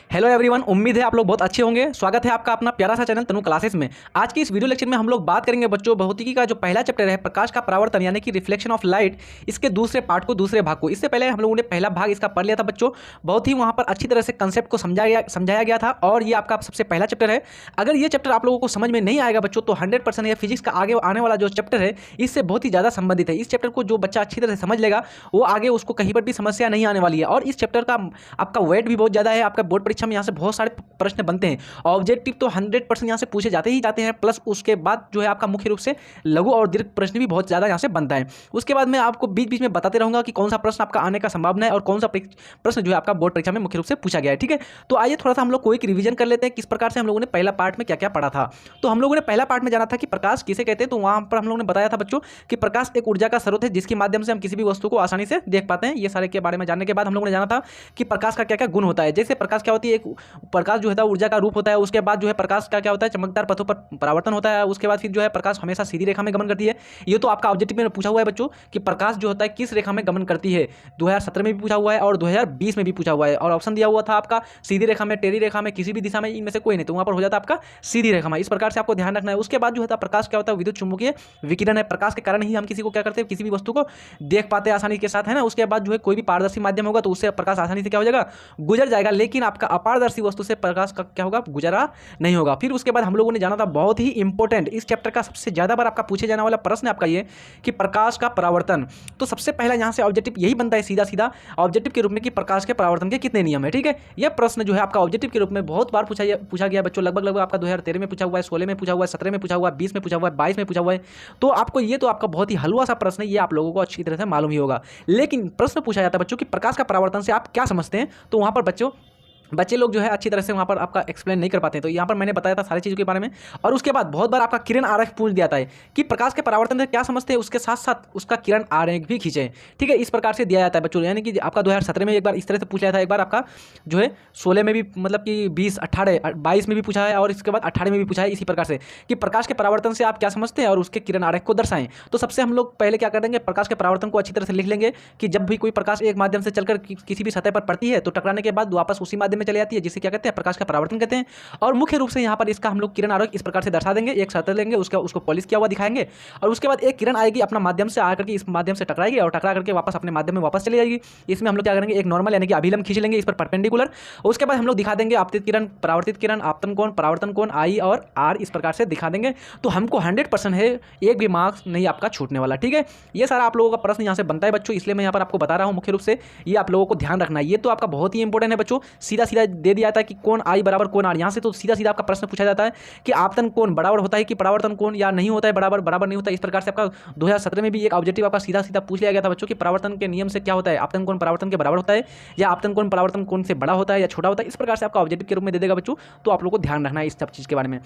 Hello everyone, उम्मीद है आप लोग बहुत अच्छे होंगे। स्वागत है आपका अपना प्यारा सा चैनल तनु क्लासेस में। आज की इस वीडियो लेक्चर में हम लोग बात करेंगे बच्चों भौतिकी का जो पहला चैप्टर है प्रकाश का परावर्तन यानी कि रिफ्लेक्शन ऑफ लाइट, इसके दूसरे पार्ट को, दूसरे भाग को। इससे पहले हम लोगों ने पहला भाग इसका पढ़ लिया था बच्चों। बहुत ही वहाँ पर अच्छी तरह से कंसेप्ट को समझाया गया था और ये आपका सबसे पहला चैप्टर है। अगर ये चैप्टर आप लोगों को समझ में नहीं आएगा बच्चों तो 100% ये फिजिक्स का आगे आने वाला जो चैप्टर है इससे बहुत ही ज़्यादा संबंधित है। इस चैप्टर को जो बच्चा अच्छी तरह से समझ लेगा वो आगे उसको कहीं पर भी समस्या नहीं आने वाली है। और इस चैप्टर का आपका वेट भी बहुत ज़्यादा है। आपका बोर्ड परीक्षा में यहाँ से बहुत सारे प्रश्न बनते हैं। ऑब्जेक्टिव तो 100% यहाँ से पूछे जाते ही जाते हैं, प्लस उसके बाद जो है आपका मुख्य रूप से लघु और दीर्घ प्रश्न भी बहुत ज़्यादा यहाँ से बनता है। उसके बाद मैं आपको बीच बीच में बताते रहूँगा कि कौन सा प्रश्न आपका आने का संभावना है और कौन सा प्रश्न जो है आपका बोर्ड परीक्षा में मुख्य रूप से पूछा गया है। ठीक है, तो आइए थोड़ा सा हम लोग कोई रिवीजन कर लेते हैं किस प्रकार से हम लोगों ने पहला पार्ट में क्या क्या पढ़ा था। तो हम लोगों ने पहला पार्ट में जाना था कि प्रकाश किसे कहते हैं। तो वहाँ पर हम लोगों ने बताया था बच्चों कि प्रकाश एक ऊर्जा का स्रोत है जिसके माध्यम से हम किसी भी वस्तु को आसानी से देख पाते हैं। ये सारे के बारे में जानने के बाद हम लोगों ने जाना था कि प्रकाश का क्या क्या गुण होता है। जैसे प्रकाश क्या होती है, एक प्रकाश जो होता है ऊर्जा का रूप होता है। उसके बाद जो है प्रकाश का क्या होता है, चमकदार पथों पर परावर्तन होता है। उसके बाद फिर जो है प्रकाश हमेशा सीधी रेखा में गमन करती है। ये तो आपका ऑब्जेक्टिव में पूछा हुआ है बच्चों कि प्रकाश जो होता है किस रेखा में गमन करती है। 2017 में भी पूछा हुआ है और 2020 में भी पूछा हुआ है। और ऑप्शन दिया हुआ था आपका सीधी रेखा में, टेढ़ी रेखा में, किसी भी दिशा में, इनमें से कोई नहीं। तो वहाँ पर हो जाता है आपका सीधी रेखा में। इस प्रकार से आपको ध्यान रखना है। उसके बाद जो है प्रकाश क्या होता है, विद्युत चुम्बकीय विकिरण है। प्रकाश के कारण ही हम किसी को क्या करते हैं, किसी भी वस्तु को देख पाते हैं आसानी के साथ, है ना। उसके बाद जो है कोई भी पारदर्शी माध्यम होगा तो उससे प्रकाश आसानी से क्या हो जाएगा, गुजर जाएगा। लेकिन आपका अपारदर्शी वस्तु से प्रकाश का क्या होगा, गुजरा नहीं होगा। फिर उसके बाद हम लोगों ने जाना था बहुत ही इंपॉर्टेंट, इस चैप्टर का सबसे ज़्यादा बार आपका पूछे जाने वाला प्रश्न आपका ये कि प्रकाश का परावर्तन। तो सबसे पहला यहाँ से ऑब्जेक्टिव यही बनता है सीधा सीधा ऑब्जेक्टिव के रूप में कि प्रकाश के परावर्तन के कितने नियम है। ठीक है, यह प्रश्न जो है आपका ऑब्जेक्टिव के रूप में बहुत बार पूछा गया बच्चों। लगभग आपका 2013 में पूछा हुआ है, 16 में पूछा हुआ है, 17 में पूछा हुआ है, 20 में पूछा हुआ है, 22 में पूछा हुआ है। तो आपको ये तो आपका बहुत ही हलवा सा प्रश्न है, ये आप लोगों को अच्छी तरह से मालूम ही होगा। लेकिन प्रश्न पूछा जाता है बच्चों कि प्रकाश का परावर्तन से आप क्या समझते हैं। तो वहाँ पर बच्चे लोग जो है अच्छी तरह से वहाँ पर आपका एक्सप्लेन नहीं कर पाते हैं। तो यहाँ पर मैंने बताया था सारी चीज़ों के बारे में। और उसके बाद बहुत बार आपका किरण आरेख पूछ दिया था है कि प्रकाश के परावर्तन से क्या समझते हैं, उसके साथ साथ उसका किरण आरेख भी खींचे। ठीक है, इस प्रकार से दिया जाता है बच्चों। यानी कि आपका 2017 में एक बार इस तरह से पूछ लिया था, एक बार आपका जो है 16 में भी, मतलब कि 20, 18, 22 में भी पूछा है और इसके बाद 18 में भी पूछा है इसी प्रकार से कि प्रकाश के परावर्तन से आप क्या समझते हैं और उसके किरण आरेख को दर्शाएं। तो सबसे हम लोग पहले क्या कर देंगे, प्रकाश के परावर्तन को अच्छी तरह से लिख लेंगे कि जब भी कोई प्रकाश एक माध्यम से चलकर किसी भी सतह पर पड़ती है तो टकराने के बाद वापस उसी माध्यम में चली जाती है, जिसे क्या कहते हैं, प्रकाश का परावर्तन कहते हैं। और मुख्य रूप से यहाँ पर इसका हम लोग किरण आरेख इस प्रकार से दर्शा देंगे। एक सतह लेंगे, उसको पॉलिश किया हुआ दिखाएंगे और उसके बाद एक किरण आएगी अपना माध्यम से आकर के इस माध्यम से टकराएगी और टकरा करके वापस अपने माध्यम में वापस चली जाएगी। इसमें हम लोग क्या करेंगे, एक नॉर्मल यानी कि अभिलंब खींच लेंगे इस पर परपेंडिकुलर। उसके बाद हम लोग दिखा देंगे आपतित किरण, परावर्तित किरण, आपतन कोण, परावर्तन कोण, आई और आर, इस प्रकार से दिखा देंगे। तो हमको 100% है, एक भी मार्क्स नहीं आपका छूटने वाला। ठीक है, ये सारा आप लोगों का प्रश्न यहाँ से बनता है बच्चों, इसलिए मैं यहाँ पर आपको बता रहा हूँ मुख्य रूप से। ये आप लोगों को ध्यान रखना है, ये तो आपका बहुत ही इंपॉर्टेंट है बच्चों। सीधा सीधा दे दिया था कि कौन आई बराबर कौन आर। यहाँ से तो सीधा सीधा आपका प्रश्न पूछा जाता है कि आपतन कोण बराबर होता है कि परावर्तन कोण, या नहीं होता है, बराबर नहीं होता है। इस प्रकार से आपका 2017 में भी एक ऑब्जेक्टिव आपका सीधा सीधा पूछ लिया गया था बच्चों कि परावर्तन के नियम से क्या होता है, आपतन कोण परावर्तन के बराबर होता है या आपतन कोण परावर्तन कोण से बड़ा होता है या छोटा होता है। इस प्रकार से आपका ऑब्जेक्टिव के रूप में दे देगा बच्चों। तो आप लोगों को ध्यान रखना है इस सब चीज़ के बारे में।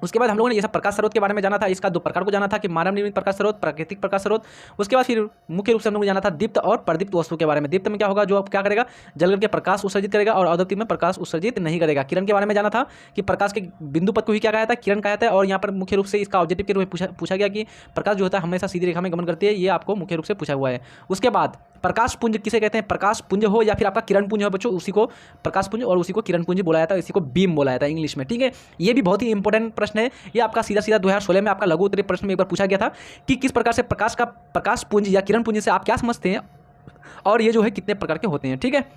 उसके बाद हम लोगों ने ये सब प्रकाश स्रोत के बारे में जाना था। इसका दो प्रकार को जाना था कि मानव निर्मित प्रकाश स्रोत, प्राकृतिक प्रकाश स्रोत। उसके बाद फिर मुख्य रूप से हम लोगों ने जाना था दीप्त और प्रदीप्त वस्तु के बारे में। दीप्त में क्या होगा, जो आप क्या करेगा, जल करके प्रकाश उत्सर्जित करेगा और अदीप्त में प्रकाश उत्सर्जित नहीं करेगा। किरण के बारे में जाना था कि प्रकाश के बिंदु पद को ही क्या कहा जाता है, किरण कहा जाता है। और यहाँ पर मुख्य रूप से इसका ऑब्जेक्टिव के रूप में पूछा गया कि प्रकाश जो होता है हमेशा सीधी रेखा में गमन करती है। ये आपको मुख्य रूप से पूछा हुआ है। उसके बाद प्रकाश पुंज किसे कहते हैं, प्रकाश पुंज हो या फिर आपका किरण पुंज हो बच्चों, उसी को प्रकाश पुंज और उसी को किरण पुंज बोला जाता है, इसी को बीम बोला जाता है इंग्लिश में। ठीक है, ये भी बहुत ही इंपॉर्टेंट प्रश्न है। ये आपका सीधा सीधा 2016 में आपका लघु उत्तरीय प्रश्न में एक बार पूछा गया था कि किस प्रकार से प्रकाश पुंज या किरण पुंज से आप क्या समझते हैं और ये जो है कितने प्रकार के होते हैं। ठीक है,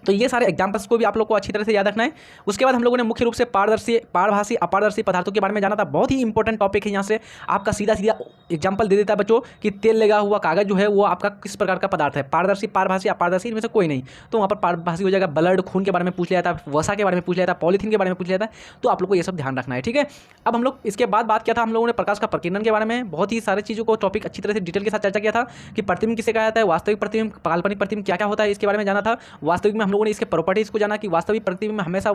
तो ये सारे एग्जाम्पल्स को भी आप लोग को अच्छी तरह से याद रखना है। उसके बाद हम लोगों ने मुख्य रूप से पारभासी अपारदर्शी पदार्थों के बारे में जाना था। बहुत ही इंपॉर्टेंट टॉपिक है। यहाँ से आपका सीधा सीधा एग्जाम्पल दे देता है बच्चों कि तेल लगा हुआ कागज जो है वो आपका किस प्रकार का पदार्थ है, पारदर्शी, पारभासी, अपारदर्शी, इनमें से कोई नहीं। तो वहाँ पर पारभासी हो जाएगा। ब्लड, खून के बारे में पूछ लिया था, वसा के बारे में पूछ लिया था, पॉलीथीन के बारे में पूछ लिया था। तो आप लोग को ये सब ध्यान रखना है। ठीक है, अब हम लोग इसके बाद बात किया था हम लोगों ने प्रकाश का प्रकीर्णन के बारे में। बहुत ही सारी चीज़ों को टॉपिक अच्छी तरह से डिटेल के साथ चर्चा किया था कि प्रतिबिंब किसे कहा जाता है, वास्तविक प्रतिबिंब, काल्पनिक प्रतिबिंब क्या क्या होता है, इसके बारे में जाना था। वास्तविक में हम लोगों ने इसके प्रॉपर्टीज को जाना कि वास्तविक प्रतिबिंब में हमेशा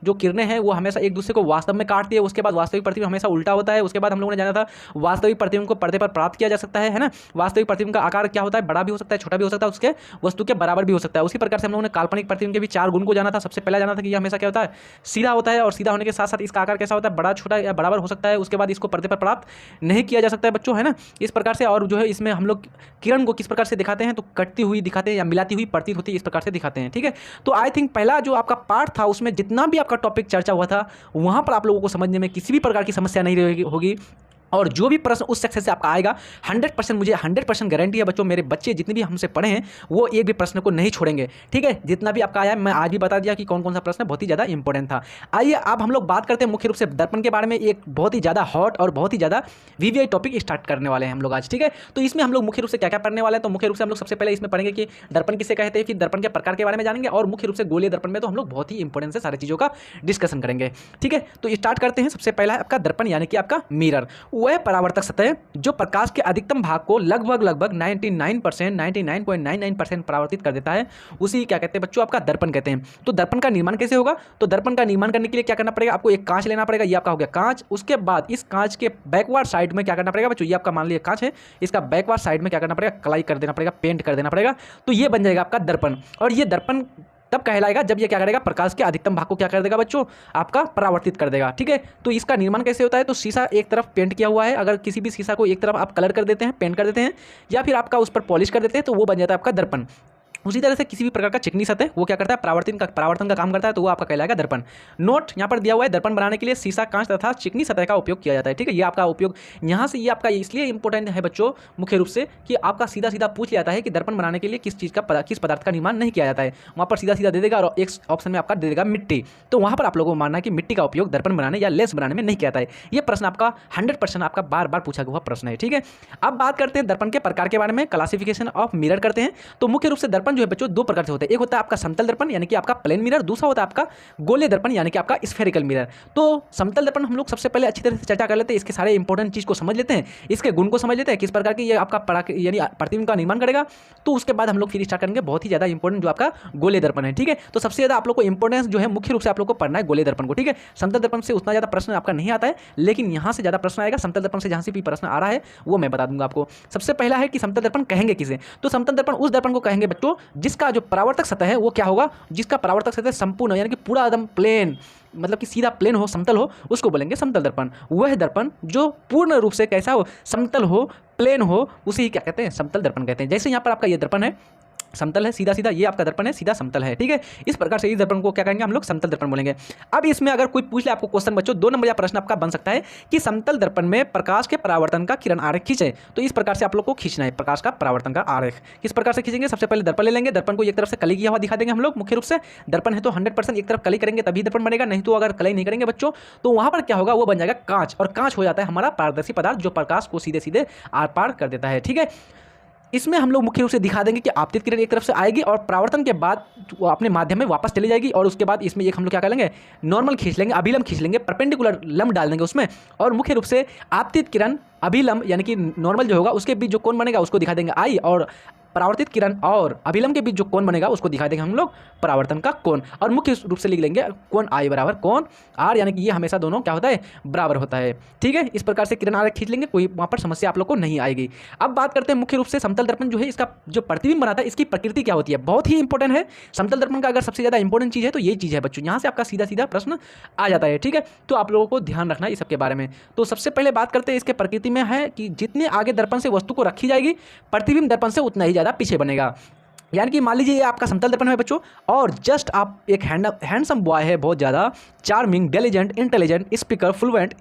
जो किरणें हैं वो हमेशा एक दूसरे को वास्तव में काटती है। उसके बाद वास्तविक प्रतिबिंब हमेशा उल्टा होता है। उसके बाद हम लोगों ने जाना था वास्तविक प्रतिबिंब को पर्दे पर प्राप्त किया जा सकता है ना। वास्तविक प्रतिबिंब का आकार क्या होता है, बड़ा भी हो सकता है, छोटा भी हो सकता है, उसके वस्तु के बराबर भी हो सकता है। उसी प्रकार से हम लोगों ने काल्पनिक प्रतिबिंब के भी 4 गुण को जाना था। सबसे पहला जाना था कि यह हमेशा क्या होता है, सीधा होता है और सीधा होने के साथ साथ इसका आकार कैसा होता है, बड़ा, छोटा या बराबर हो सकता है। उसके बाद इसको पर्दे पर प्राप्त नहीं किया जा सकता है बच्चों, है ना, इस प्रकार से। और जो है इसमें हम लोग किरण को किस प्रकार से दिखाते हैं, तो कटती हुई दिखाते हैं या मिलाती हुई प्रतीत होती है, इस प्रकार से दिखाते हैं। ठीक है। ठीक है। तो आई थिंक पहला जो आपका पार्ट था उसमें जितना भी आपका टॉपिक चर्चा हुआ था वहाँ पर आप लोगों को समझने में किसी भी प्रकार की समस्या नहीं होगी और जो भी प्रश्न उस सेक्शन से आपका आएगा 100% मुझे 100% गारंटी है बच्चों, मेरे बच्चे जितने भी हमसे पढ़े हैं वो एक भी प्रश्न को नहीं छोड़ेंगे, ठीक है। जितना भी आपका आया मैं आज भी बता दिया कि कौन कौन सा प्रश्न बहुत ही ज़्यादा इंपॉर्टेंट था। आइए अब हम लोग बात करते हैं मुख्य रूप से दर्पण के बारे में। एक बहुत ही ज़्यादा हॉट और बहुत ही ज़्यादा वीवीआई टॉपिक स्टार्ट करने वाले हैं हम लोग आज, ठीक है। तो इसमें हम लोग मुख्य रूप से क्या क्या पढ़ने वाले हैं, तो मुख्य रूप से हम लोग सबसे पहले इसमें पढ़ेंगे कि दर्पण किसे कहते हैं, फिर दर्पण के प्रकार के बारे में जानेंगे और मुख्य रूप से गोलीय दर्पण में तो हम लोग बहुत ही इंपॉर्टेंट से सारी चीज़ों का डिस्कशन करेंगे, ठीक है। तो स्टार्ट करते हैं। सबसे पहला है आपका दर्पण यानी कि आपका मिरर। वह परावर्तक सतह जो प्रकाश के अधिकतम भाग को लगभग 99.99% परावर्तित कर देता है, उसी क्या कहते हैं बच्चों, आपका दर्पण कहते हैं। तो दर्पण का निर्माण कैसे होगा, तो दर्पण का निर्माण करने के लिए क्या करना पड़ेगा, आपको एक कांच लेना पड़ेगा, ये आपका हो गया कांच। उसके बाद इस कांच के बैकवर्ड साइड में क्या करना पड़ेगा बच्चों, ये आपका मान लिया कांच है, इसका बैकवर्ड साइड में क्या करना पड़ेगा, कलाई कर देना पड़ेगा, पेंट कर देना पड़ेगा। तो ये बन जाएगा आपका दर्पण। और ये दर्पण तब कहलाएगा जब ये क्या करेगा, प्रकाश के अधिकतम भाग को क्या कर देगा बच्चों, आपका परावर्तित कर देगा, ठीक है। तो इसका निर्माण कैसे होता है, तो शीशा एक तरफ पेंट किया हुआ है, अगर किसी भी शीशा को एक तरफ आप कलर कर देते हैं, पेंट कर देते हैं या फिर आपका उस पर पॉलिश कर देते हैं तो वो बन जाता है आपका दर्पण। उसी तरह से किसी भी प्रकार का चिकनी सतह वो क्या करता है, परावर्तन का काम करता है, तो वो आपका कहलाएगा दर्पण। नोट यहाँ पर दिया हुआ है, दर्पण बनाने के लिए शीशा, कांच तथा चिकनी सतह का उपयोग किया जाता है, ठीक है। ये आपका उपयोग यहाँ से ये आपका इसलिए इंपॉर्टेंट है बच्चों मुख्य रूप से कि आपका सीधा सीधा पूछ लिया जाता है कि दर्पण बनाने के लिए किस पदार्थ का निर्माण नहीं किया जाता है। वहाँ पर सीधा सीधा दे देगा और एक ऑप्शन में आपका दे देगा मिट्टी, तो वहाँ पर आप लोगों को मानना है कि मिट्टी का उपयोग दर्पण बनाने या लेंस बनाने में नहीं किया जाता है। ये प्रश्न आपका 100% आपका बार बार पूछा हुआ प्रश्न है, ठीक है। अब बात करते हैं दर्पण के प्रकार के बारे में, क्लासिफिकेशन ऑफ मिरर करते हैं। तो मुख्य रूप से दर्पण जो है बच्चों दो प्रकार होता है, एक होता है आपका समतल दर्पण यानी कि आपका प्लेन मिरर, दूसरा होता है आपका गोलीय दर्पण यानी कि आपका स्फेरिकल मिरर। तो समतल दर्पण हम लोग सबसे पहले अच्छी तरह से चर्चा कर लेते हैं, इसके सारे इंपॉर्टेंट चीज को समझ लेते हैं, इसके गुण को समझ लेते हैं, किस प्रकार की ये आपका यानी प्रतिबिंब का निर्माण करेगा। तो उसके बाद हम लोग फिर स्टार्ट करेंगे बहुत ही ज्यादा इंपॉर्टेंट जो आपका गोलीय दर्पण है, ठीक है। तो सबसे ज्यादा आप लोग को इंपॉर्टेंस जो है मुख्य रूप से आप लोग को पढ़ना है गोलीय दर्पण को, ठीक है। समतल दर्पण से उतना ज्यादा प्रश्न आपका नहीं आता है, लेकिन यहाँ से ज्यादा प्रश्न आएगा। समतल दर्पण से जहाँ से भी प्रश्न आ रहा है वो मैं बता दूंगा आपको। सबसे पहला है कि समतल दर्पण कहेंगे किसे, तो समतल दर्पण उस दर्पण को कहेंगे बच्चों जिसका जो परावर्तक सतह है वो क्या होगा, जिसका परावर्तक सतह संपूर्ण यानी कि पूरा एकदम प्लेन, मतलब कि सीधा प्लेन हो, समतल हो, उसको बोलेंगे समतल दर्पण। वह दर्पण जो पूर्ण रूप से कैसा हो, समतल हो, प्लेन हो, उसे क्या कहते हैं, समतल दर्पण कहते हैं। जैसे यहाँ पर आपका ये दर्पण है, समतल है, सीधा सीधा, ये आपका दर्पण है, सीधा समतल है, ठीक है। इस प्रकार से इस दर्पण को क्या कहेंगे हम लोग, समतल दर्पण बोलेंगे। अब इसमें अगर कोई पूछ ले आपको क्वेश्चन बच्चों, 2 नंबर या प्रश्न आपका बन सकता है कि समतल दर्पण में प्रकाश के परावर्तन का किरण आरेख खींचे। तो इस प्रकार से आप लोग को खींचना है प्रकाश का परावर्तन का आरेख। किस प्रकार से खींचेंगे, सबसे पहले दर्पण ले लेंगे, दर्पण को एक तरफ से कली किया हुआ दिखा देंगे हम लोग। मुख्य रूप से दर्पण है तो 100% एक तरफ कली करेंगे तभी दर्पण बनेगा, नहीं तो अगर कली नहीं करेंगे बच्चों तो वहां पर क्या होगा, वो बन जाएगा कांच, और कांच हो जाता है हमारा पारदर्शी पदार्थ जो प्रकाश को सीधे सीधे आर पार कर देता है, ठीक है। इसमें हम लोग मुख्य रूप से दिखा देंगे कि आपतित किरण एक तरफ से आएगी और परावर्तन के बाद वो अपने माध्यम में वापस चली जाएगी, और उसके बाद इसमें एक हम लोग क्या कर लेंगे, नॉर्मल खींच लेंगे, अभिलंब खींच लेंगे, परपेंडिकुलर लंब डाल देंगे उसमें, और मुख्य रूप से आपतित किरण अभिलंब यानी कि नॉर्मल जो होगा उसके बीच जो कोण बनेगा उसको दिखा देंगे आई, और परावर्तित किरण और अभिलंब के बीच जो कोण बनेगा उसको दिखा देंगे हम लोग परावर्तन का कोण, और मुख्य रूप से लिख लेंगे कोण आई बराबर कोण आर, यानी कि ये हमेशा दोनों क्या होता है, बराबर होता है, ठीक है। इस प्रकार से किरण आरेख खींच लेंगे, कोई वहाँ पर समस्या आप लोग को नहीं आएगी। अब बात करते हैं मुख्य रूप से समतल दर्पण जो है, इसका जो प्रतिबिंब बनाता है इसकी प्रकृति क्या होती है, बहुत ही इंपॉर्टेंट है। समतल दर्पण का अगर सबसे ज़्यादा इंपॉर्टेंट चीज़ है तो यही चीज़ है बच्चों, यहाँ से आपका सीधा सीधा प्रश्न आ जाता है, ठीक है। तो आप लोगों को ध्यान रखना है इस सबके बारे में। तो सबसे पहले बात करते हैं इसके प्रकृति में है कि जितने आगे दर्पण से वस्तु को रखी जाएगी प्रतिबिंब दर्पण से उतना ही ज़्यादा पीछे बनेगा। यानी कि मान लीजिए ये आपका समतल दर्पण है बच्चों, और जस्ट आप एक हैंडसम बॉय है, बहुत ज़्यादा charming, diligent, intelligent, speaker, fluent,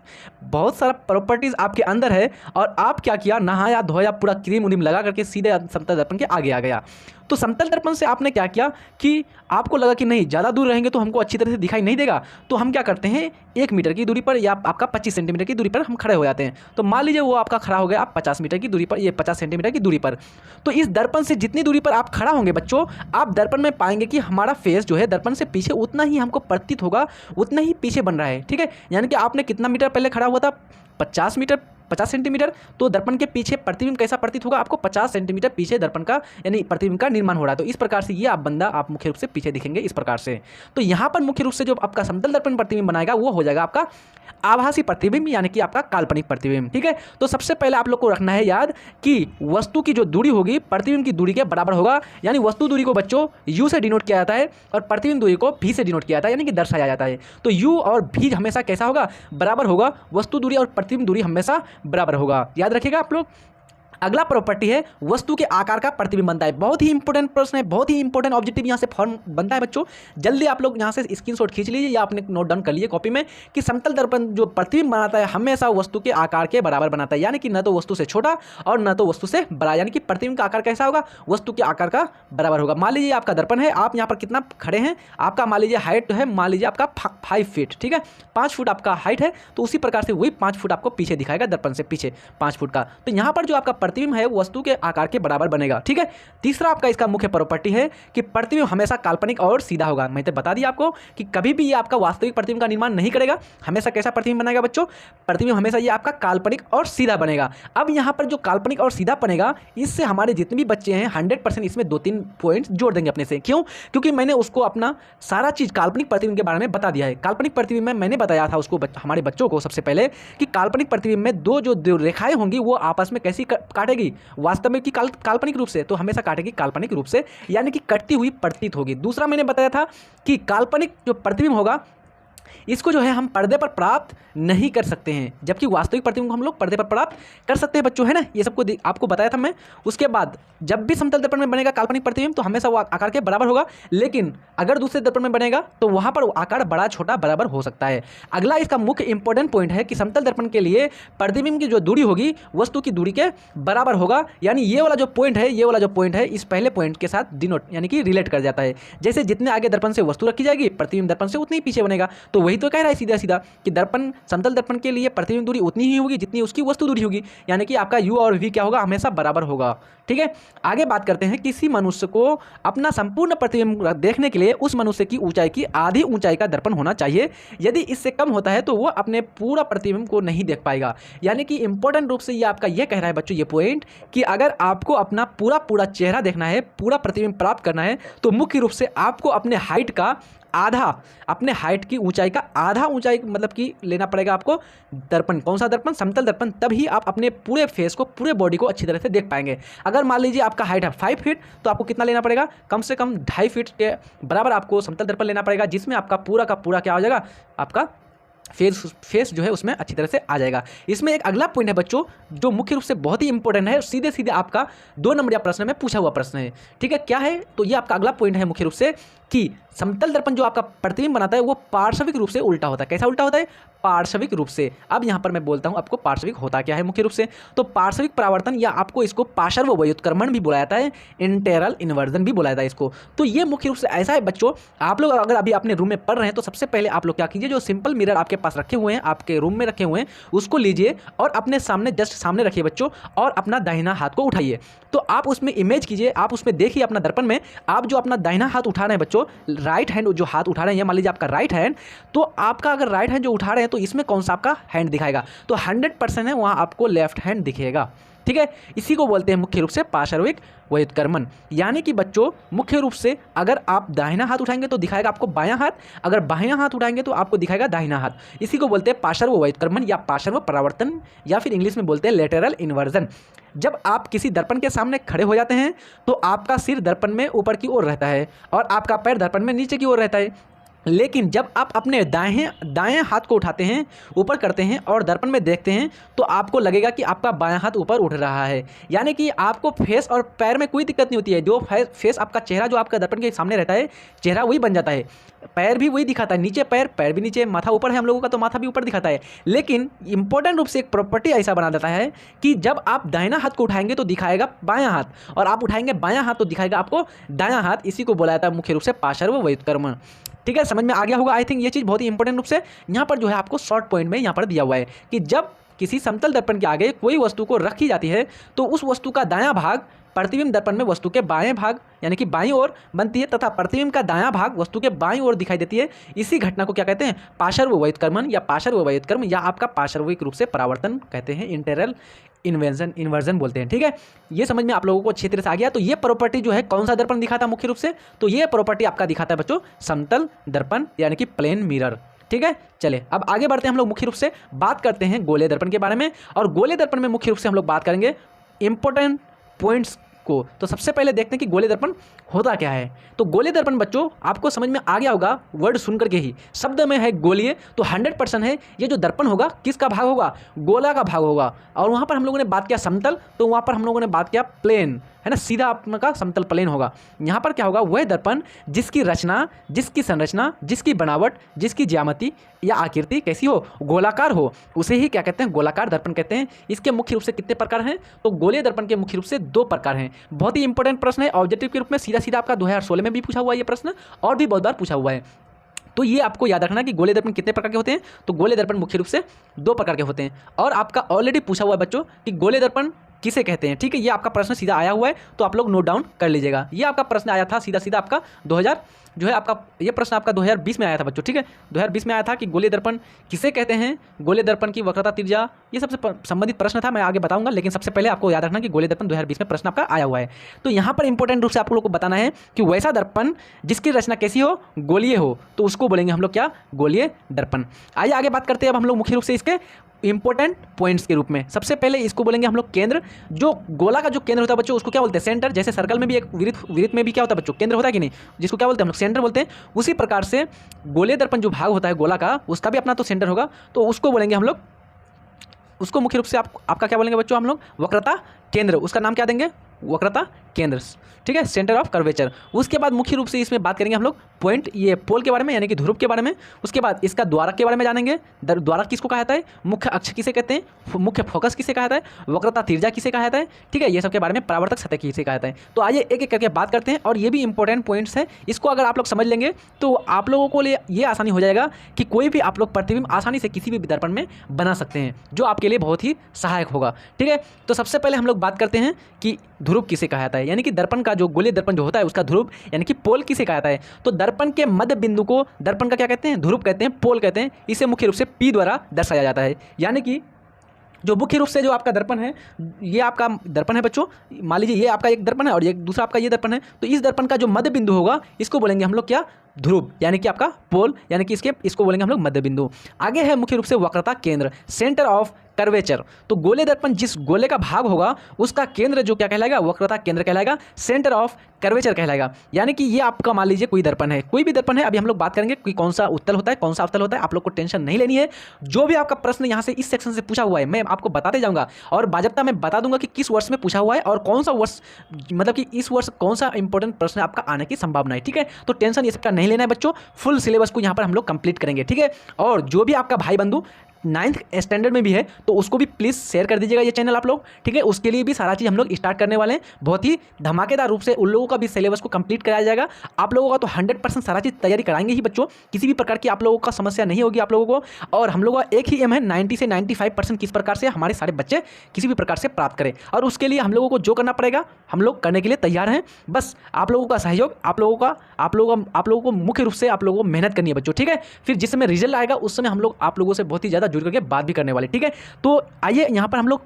बहुत सारा प्रॉपर्टीज़ आपके अंदर है, और आप क्या किया, नहाया धोया, पूरा क्रीम उरीम लगा करके सीधे समतल दर्पण के आगे आ गया। तो समतल दर्पण से आपने क्या किया कि आपको लगा कि नहीं ज़्यादा दूर रहेंगे तो हमको अच्छी तरह से दिखाई नहीं देगा, तो हम क्या करते हैं 1 मीटर की दूरी पर या आपका 25 सेंटीमीटर की दूरी पर हम खड़े हो जाते हैं। तो मान लीजिए वो आपका खड़ा हो गया आप 50 मीटर की दूरी पर, ये 50 सेंटीमीटर की दूरी पर। तो इस दर्पण से जितनी दूरी पर आप खड़ा होंगे बच्चों, आप दर्पण में पाएंगे कि हमारा फेस जो है दर्पण से पीछे उतना ही हमको प्रतीत होगा, उतना ही पीछे बन रहा है, ठीक है। यानी कि आपने कितना मीटर पहले खड़ा हुआ था, 50 सेंटीमीटर, तो दर्पण के पीछे प्रतिबिंब कैसा प्रतीत होगा आपको, 50 सेंटीमीटर पीछे दर्पण का यानी प्रतिबिंब का निर्माण हो रहा है। तो इस प्रकार से ये आप बंदा आप मुख्य रूप से पीछे दिखेंगे इस प्रकार से। तो यहाँ पर मुख्य रूप से जो आपका समतल दर्पण प्रतिबिंब बनाएगा वो हो जाएगा आपका आभासी प्रतिबिंब यानी कि आपका काल्पनिक प्रतिबिंब, ठीक है। तो सबसे पहले आप लोग को रखना है याद कि वस्तु की जो दूरी होगी प्रतिबिंब की दूरी के बराबर होगा, यानी वस्तु दूरी को बच्चों u से डिनोट किया जाता है और प्रतिबिंब दूरी को v से डिनोट किया जाता है, यानी कि दर्शाया जाता है। तो u और v हमेशा कैसा होगा, बराबर होगा, वस्तु दूरी और प्रतिबिंब दूरी हमेशा बराबर होगा, याद रखिएगा आप लोग। अगला प्रॉपर्टी है वस्तु के आकार का प्रतिबिंब बनता है। बहुत ही इंपॉर्टेंट प्रश्न है, बहुत ही इंपॉर्टेंट ऑब्जेक्टिव यहाँ से फॉर्म बनता है बच्चों। जल्दी आप लोग यहाँ से स्क्रीनशॉट खींच लीजिए या आपने नोट डाउन कर लीजिए कॉपी में कि समतल दर्पण जो प्रतिबिंब बनाता है हमेशा वस्तु के आकार के बराबर बनाता है, यानी कि न तो वस्तु से छोटा और न तो वस्तु से बड़ा, यानी कि प्रतिबिंब का आकार कैसा होगा, वस्तु के आकार का बराबर होगा। मान लीजिए आपका दर्पण है, आप यहाँ पर कितना खड़े हैं, आपका मान लीजिए हाइट है, मान लीजिए आपका 5 फीट, ठीक है, 5 फुट आपका हाइट है, तो उसी प्रकार से वही 5 फुट आपको पीछे दिखाएगा, दर्पण से पीछे 5 फुट का। तो यहाँ पर जो आपका प्रतिबिंब है वस्तु के आकार के बराबर बनेगा, ठीक है। तीसरा आपका इसका मुख्य प्रॉपर्टी है कि प्रतिबिंब हमेशा काल्पनिक और सीधा होगा। मैं तो बता दिया आपको कि कभी भी ये आपका वास्तविक प्रतिबिंब का निर्माण नहीं करेगा, हमेशा कैसा प्रतिबिंब बनेगा बच्चों, प्रतिबिंब हमेशा ये आपका काल्पनिक और सीधा बनेगा। अब यहाँ पर जो काल्पनिक और सीधा बनेगा, इससे हमारे जितने भी बच्चे हैं 100% इसमें 2-3 पॉइंट्स जोड़ देंगे अपने से। क्यों? क्योंकि मैंने उसको अपना सारा चीज़ काल्पनिक प्रतिबिंब के बारे में बता दिया है। काल्पनिक प्रतिबिंब में मैंने बताया था उसको हमारे बच्चों को सबसे पहले कि काल्पनिक प्रतिबिंब में दो रेखाएं होंगी वो आपस में कैसी काटेगी, वास्तव में कि काल्पनिक रूप से, तो हमेशा काटेगी काल्पनिक रूप से, यानी कि कटती हुई प्रतीत होगी। दूसरा मैंने बताया था कि काल्पनिक जो प्रतिबिंब होगा इसको जो है हम पर्दे पर प्राप्त नहीं कर सकते हैं, जबकि वास्तविक प्रतिबिंब को हम लोग पर्दे पर प्राप्त कर सकते हैं बच्चों, है ना। ये सबको आपको बताया था मैं। उसके बाद जब भी समतल दर्पण में बनेगा काल्पनिक प्रतिबिंब तो हमेशा वो आकार के बराबर होगा, लेकिन अगर दूसरे दर्पण में बनेगा तो वहाँ पर आकार बड़ा छोटा बराबर हो सकता है। अगला इसका मुख्य इंपॉर्टेंट पॉइंट है कि समतल दर्पण के लिए प्रतिबिंब की जो दूरी होगी वस्तु की दूरी के बराबर होगा, यानी ये वाला जो पॉइंट है इस पहले पॉइंट के साथ डिनोट यानी कि रिलेट कर जाता है। जैसे जितने आगे दर्पण से वस्तु रखी जाएगी प्रतिबिंब दर्पण से उतनी ही पीछे बनेगा। तो वही तो कह रहा है सीधा सीधा कि दर्पण समतल दर्पण के लिए प्रतिबिंब दूरी उतनी ही होगी जितनी उसकी वस्तु दूरी होगी, यानी कि आपका u और v क्या होगा, हमेशा बराबर होगा, ठीक है। आगे बात करते हैं, किसी मनुष्य को अपना संपूर्ण प्रतिबिंब देखने के लिए उस मनुष्य की ऊंचाई की आधी ऊंचाई का दर्पण होना चाहिए। यदि इससे कम होता है तो वो अपने पूरा प्रतिबिंब को नहीं देख पाएगा। यानी कि इंपॉर्टेंट रूप से ये आपका ये कह रहा है बच्चों ये पॉइंट कि अगर आपको अपना पूरा चेहरा देखना है, पूरा प्रतिबिंब प्राप्त करना है, तो मुख्य रूप से आपको अपने हाइट का आधा, अपने हाइट की ऊंचाई का आधा ऊंचाई मतलब कि लेना पड़ेगा आपको दर्पण। कौन सा दर्पण? समतल दर्पण। तभी आप अपने पूरे फेस को, पूरे बॉडी को अच्छी तरह से देख पाएंगे। अगर मान लीजिए आपका हाइट है 5 फीट तो आपको कितना लेना पड़ेगा? कम से कम 2.5 फीट के बराबर आपको समतल दर्पण लेना पड़ेगा, जिसमें आपका पूरा का पूरा क्या हो जाएगा, आपका फेस जो है उसमें अच्छी तरह से आ जाएगा। इसमें एक अगला पॉइंट है बच्चों जो मुख्य रूप से बहुत ही इंपॉर्टेंट है, सीधे सीधे आपका 2 नंबरिया प्रश्न में पूछा हुआ प्रश्न है, ठीक है। क्या है? तो ये आपका अगला पॉइंट है मुख्य रूप से कि समतल दर्पण जो आपका प्रतिबिंब बनाता है वो पार्श्विक रूप से उल्टा होता है। कैसा उल्टा होता है? पार्श्विक रूप से। अब यहाँ पर मैं बोलता हूँ आपको पार्श्विक होता क्या है मुख्य रूप से। तो पार्श्विक परावर्तन या आपको इसको पार्श्व व्युत्क्रमण भी बोला जाता है, इंटेरल इन्वर्जन भी बोला जाता है इसको। तो ये मुख्य रूप से ऐसा है बच्चों, आप लोग अगर अभी अपने रूम में पढ़ रहे हैं तो सबसे पहले आप लोग क्या कीजिए, जो सिंपल मिरर आपके पास रखे हुए हैं, आपके रूम में रखे हुए हैं, उसको लीजिए और अपने सामने जस्ट सामने रखिए बच्चों, और अपना दाहिना हाथ को उठाइए। तो आप उसमें इमेज कीजिए, आप उसमें देखिए अपना दर्पण में, आप जो अपना दाहिना हाथ उठा रहे हैं बच्चों, राइट हैंड जो हाथ उठा रहे हैं, मान लीजिए आपका राइट हैंड, तो आपका अगर राइट हैंड जो उठा रहे हैं तो इसमें कौन सा आपका हैंड दिखाएगा? तो 100% है वहाँ आपको लेफ्ट हैंड दिखेगा, ठीक है। इसी को बोलते हैं मुख्य रूप से पार्श्विक व्युत्क्रमण। यानी कि बच्चों मुख्य रूप से अगर आप दाहिना हाथ उठाएंगे तो दिखाएगा आपको बायां हाथ, अगर बायां हाथ उठाएंगे तो आपको दिखाएगा दाहिना हाथ। इसी को बोलते हैं पार्श्व व्युत्क्रमण या पार्श्व परावर्तन, या फिर इंग्लिश में बोलते हैं लेटरल इन्वर्जन। जब आप किसी दर्पण के सामने खड़े हो जाते हैं तो आपका सिर दर्पण में ऊपर की ओर रहता है और आपका पैर दर्पण में नीचे की ओर रहता है, लेकिन जब आप अपने दाएं हाथ को उठाते हैं, ऊपर करते हैं और दर्पण में देखते हैं तो आपको लगेगा कि आपका बायां हाथ ऊपर उठ रहा है। यानी कि आपको फेस और पैर में कोई दिक्कत नहीं होती है। जो फेस आपका चेहरा जो आपका दर्पण के सामने रहता है, चेहरा वही बन जाता है, पैर भी वही दिखाता है, नीचे पैर भी नीचे, माथा ऊपर है हम लोगों का तो माथा भी ऊपर दिखाता है। लेकिन इंपॉर्टेंट रूप से एक प्रॉपर्टी ऐसा बना देता है कि जब आप दाहिना हाथ को उठाएंगे तो दिखाएगा बायां हाथ, और आप उठाएंगे बायां हाथ तो दिखाएगा आपको दायां हाथ। इसी को बोला जाता है मुख्य रूप से पार्श्व व्युत्क्रमण, ठीक है। समझ में आ गया होगा आई थिंक। ये चीज़ बहुत ही इंपॉर्टेंट रूप से यहाँ पर जो है आपको शॉर्ट पॉइंट में यहाँ पर दिया हुआ है कि जब किसी समतल दर्पण के आगे कोई वस्तु को रखी जाती है तो उस वस्तु का दायां भाग प्रतिबिंब दर्पण में वस्तु के बाएं भाग यानी कि बाईं ओर बनती है, तथा प्रतिबिंब का दायां भाग वस्तु के बाईं ओर दिखाई देती है। इसी घटना को क्या कहते हैं? पार्श्व व्युत्क्रमण या पार्श्व व्युत्क्रम, या आपका पार्श्विक रूप से परावर्तन कहते हैं, इंटेरल इन्वर्जन बोलते हैं, ठीक है। ये समझ में आप लोगों को अच्छी तरह से आ गया। तो ये प्रॉपर्टी जो है कौन सा दर्पण दिखाता है मुख्य रूप से? तो ये प्रॉपर्टी आपका दिखाता है बच्चों समतल दर्पण यानी कि प्लेन मिरर, ठीक है। चले अब आगे बढ़ते हैं, हम लोग मुख्य रूप से बात करते हैं गोले दर्पण के बारे में। और गोले दर्पण में मुख्य रूप से हम लोग बात करेंगे इंपॉर्टेंट पॉइंट्स को। तो सबसे पहले देखते हैं कि गोलीय दर्पण होता क्या है। तो गोलीय दर्पण बच्चों आपको समझ में आ गया होगा वर्ड सुन करके ही, शब्द में है गोलीय, तो 100% है ये जो दर्पण होगा किसका भाग होगा, गोला का भाग होगा। और वहाँ पर हम लोगों ने बात किया समतल, तो वहाँ पर हम लोगों ने बात किया प्लेन, है ना, सीधा आपका समतल प्लेन होगा। यहाँ पर क्या होगा, वह दर्पण जिसकी रचना, जिसकी संरचना, जिसकी बनावट, जिसकी ज्यामिति या आकृति कैसी हो, गोलाकार हो, उसे ही क्या कहते हैं, गोलाकार दर्पण कहते हैं। इसके मुख्य रूप से कितने प्रकार हैं, तो गोलीय दर्पण के मुख्य रूप से 2 प्रकार हैं। बहुत ही इंपॉर्टेंट प्रश्न है, ऑब्जेक्टिव के रूप में सीधा सीधा आपका 2016 में भी पूछा हुआ है ये प्रश्न, और भी बहुत बार पूछा हुआ है। तो ये आपको याद रखना कि गोलीय दर्पण कितने प्रकार के होते हैं, तो गोलीय दर्पण मुख्य रूप से 2 प्रकार के होते हैं। और आपका ऑलरेडी पूछा हुआ है बच्चों कि गोलीय दर्पण किसे कहते हैं, ठीक है, ये आपका प्रश्न सीधा आया हुआ है, तो आप लोग नोट डाउन कर लीजिएगा। ये आपका प्रश्न आया था सीधा सीधा आपका 2000 जो है आपका ये प्रश्न आपका 2020 में आया था बच्चों, ठीक है, 2020 में आया था कि गोलीय दर्पण किसे कहते हैं, गोलीय दर्पण की वक्रता त्रिज्या, ये सबसे संबंधित प्रश्न था, मैं आगे बताऊंगा। लेकिन सबसे पहले आपको याद रखना कि गोलीय दर्पण 2020 में प्रश्न आपका आया हुआ है। तो यहाँ पर इंपॉर्टेंट रूप से आप लोग को बताना है कि वैसा दर्पण जिसकी रचना कैसी हो, गोलीय हो, तो उसको बोलेंगे हम लोग क्या, गोलीय दर्पण। आइए आगे बात करते हैं अब हम लोग मुख्य रूप से इसके इंपॉर्टेंट पॉइंट्स के रूप में। सबसे पहले इसको बोलेंगे हम लोग केंद्र। जो गोला का जो केंद्र होता है बच्चों उसको क्या बोलते हैं, सेंटर। जैसे सर्कल में भी एक वृत्त में भी क्या होता है बच्चों, केंद्र होता है कि नहीं, जिसको क्या बोलते हैं हम लोग, सेंटर बोलते हैं। उसी प्रकार से गोलीय दर्पण जो भाग होता है गोला का, उसका भी अपना तो सेंटर होगा, तो उसको बोलेंगे हम लोग, उसको मुख्य रूप से आपका क्या बोलेंगे बच्चों हम लोग, वक्रता केंद्र। उसका नाम क्या देंगे, वक्रता केंद्र, ठीक है, सेंटर ऑफ कर्वेचर। उसके बाद मुख्य रूप से इसमें बात करेंगे हम लोग पॉइंट, ये पोल के बारे में, यानी कि ध्रुव के बारे में। उसके बाद इसका द्वारक के बारे में जानेंगे, द्वारक किसको कहा जाता है, मुख्य अक्ष किसे कहते हैं, मुख्य फोकस किसे कहा जाता है, वक्रता त्रिज्या किसे कहा जाता है, ठीक है, ये सब के बारे में, परावर्तक सतह किसे कहा जाता है। तो आइए एक एक करके बात करते हैं, और ये भी इंपॉर्टेंट पॉइंट्स है। इसको अगर आप लोग समझ लेंगे तो आप लोगों को लिए ये आसानी हो जाएगा कि कोई भी आप लोग प्रतिबिंब आसानी से किसी भी दर्पण में बना सकते हैं, जो आपके लिए बहुत ही सहायक होगा, ठीक है। तो सबसे पहले हम लोग बात करते हैं कि ध्रुव किसे कहा जाता है, यानी कि दर्पण का जो गोलीय दर्पण जो होता है उसका ध्रुव यानी कि पोल किसे कहा जाता है। तो दर्पण के मध्य बिंदु को दर्पण का क्या कहते हैं, ध्रुव कहते हैं, पोल कहते हैं। इसे मुख्य रूप से P द्वारा दर्शाया जाता है। यानी कि जो मुख्य रूप से जो आपका दर्पण है, ये आपका दर्पण है बच्चों, मान लीजिए ये आपका एक दर्पण है और ये दूसरा आपका ये दर्पण है, तो इस दर्पण का जो मध्य बिंदु होगा इसको बोलेंगे हम लोग क्या, ध्रुव, यानी कि आपका पोल, यानी कि इसको बोलेंगे हम लोग मध्य बिंदु। आगे है मुख्य रूप से वक्रता केंद्र, सेंटर ऑफ कर्वेचर। तो गोले दर्पण जिस गोले का भाग होगा उसका केंद्र जो क्या कहलाएगा, वक्रता केंद्र कहलाएगा, सेंटर ऑफ कर्वेचर कहलाएगा। यानी कि ये आपका मान लीजिए कोई दर्पण है, कोई भी दर्पण है, अभी हम लोग बात करेंगे कि कौन सा उत्तल होता है, कौन सा अवतल होता है, आप लोग को टेंशन नहीं लेनी है। जो भी आपका प्रश्न यहाँ से इस सेक्शन से पूछा हुआ है मैं आपको बताते जाऊंगा, और बाजप्ता मैं बता दूंगा कि किस वर्ष में पूछा हुआ है और कौन सा वर्ष, मतलब कि इस वर्ष कौन सा इंपॉर्टेंट प्रश्न आपका आने की संभावना है, ठीक है। तो टेंशन ये सबका नहीं लेना है बच्चों, फुल सिलेबस को यहाँ पर हम लोग कंप्लीट करेंगे, ठीक है। और जो भी आपका भाई बंधु 9th स्टैंडर्ड में भी है तो उसको भी प्लीज़ शेयर कर दीजिएगा ये चैनल आप लोग, ठीक है। उसके लिए भी सारा चीज़ हम लोग स्टार्ट करने वाले हैं, बहुत ही धमाकेदार रूप से उन लोगों का भी सिलेबस को कंप्लीट कराया जाएगा। आप लोगों का तो 100% सारा चीज़ तैयारी कराएंगे ही बच्चों, किसी भी प्रकार की आप लोगों का समस्या नहीं होगी आप लोगों को। और हम लोगों का एक ही एम है 90 से 95% किस प्रकार से हमारे सारे बच्चे किसी भी प्रकार से प्राप्त करें, और उसके लिए हम लोगों को जो करना पड़ेगा हम लोग करने के लिए तैयार हैं। बस आप लोगों का सहयोग, आप लोगों को मुख्य रूप से आप लोगों को मेहनत करनी है बच्चों, ठीक है। फिर जिस समय रिजल्ट आएगा उस समय हम लोग आप लोगों से बहुत ही ज़्यादा जुड़ करके बात भी करने वाले, ठीक है। तो आइए यहाँ पर हम लोग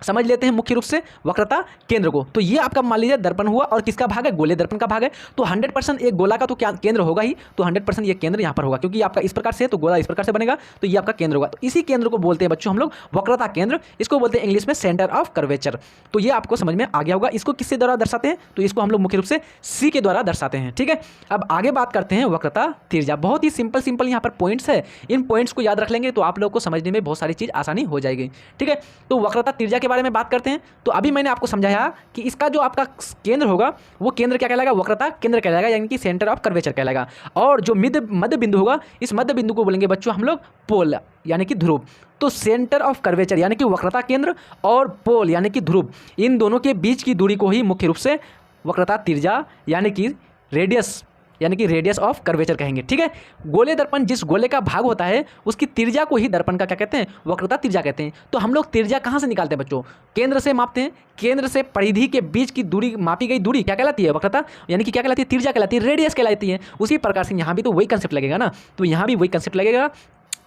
समझ लेते हैं मुख्य रूप से वक्रता केंद्र को। तो ये आपका मान लीजिए दर्पण हुआ, और किसका भाग है, गोले दर्पण का भाग है। तो 100% एक गोला का तो क्या केंद्र होगा ही, तो 100% ये केंद्र यहाँ पर होगा, क्योंकि आपका इस प्रकार से तो गोला इस प्रकार से बनेगा, तो ये आपका केंद्र होगा। तो इसी केंद्र को बोलते हैं बच्चों हम लोग वक्रता केंद्र, इसको बोलते हैं इंग्लिश में सेंटर ऑफ कर्वेचर। तो ये आपको समझ में आ गया होगा। इसको किसके द्वारा दर्शाते हैं, तो इसको हम लोग मुख्य रूप से C के द्वारा दर्शाते हैं, ठीक है। अब आगे बात करते हैं वक्रता त्रिज्या। बहुत ही सिंपल यहाँ पर पॉइंट्स है, इन पॉइंट्स को याद रख लेंगे तो आप लोग को समझने में बहुत सारी चीज़ आसानी हो जाएगी, ठीक है। तो वक्रता त्रिज्या के बारे में बात करते हैं। तो अभी मैंने आपको समझाया कि इसका जो आपका केंद्र होगा वो केंद्र क्या कहलाएगा, वक्रता केंद्र कहलाएगा, यानी कि सेंटर ऑफ कर्वेचर कहलाएगा। और जो मध्य बिंदु होगा, इस मध्य बिंदु को बोलेंगे बच्चों हम लोग पोल, यानी कि ध्रुव। तो सेंटर ऑफ कर्वेचर यानी कि वक्रता केंद्र और पोल यानी कि ध्रुव, इन दोनों के बीच की दूरी को ही मुख्य रूप से वक्रता त्रिज्या यानी कि रेडियस ऑफ कर्वेचर कहेंगे, ठीक है। गोले दर्पण जिस गोले का भाग होता है उसकी त्रिज्या को ही दर्पण का क्या कहते हैं, वक्रता त्रिज्या कहते हैं। तो हम लोग त्रिज्या कहाँ से निकालते हैं बच्चों, केंद्र से मापते हैं। केंद्र से परिधि के बीच की दूरी, मापी गई दूरी क्या कहलाती है, वक्रता, यानी कि क्या कहलाती है, त्रिज्या कहलाती है, रेडियस कहलाती है। उसी प्रकार से यहाँ भी तो वही कंसेप्ट लगेगा ना, तो यहाँ भी वही कंसेप्ट लगेगा।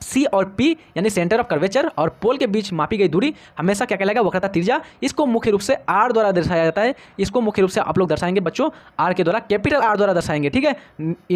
सी और पी यानी सेंटर ऑफ कर्वेचर और पोल के बीच मापी गई दूरी हमेशा क्या कहलाएगा, वक्रता त्रिज्या। इसको मुख्य रूप से आर द्वारा दर्शाया जाता है। इसको मुख्य रूप से आप लोग दर्शाएंगे बच्चों आर के द्वारा, कैपिटल आर द्वारा दर्शाएंगे, ठीक है,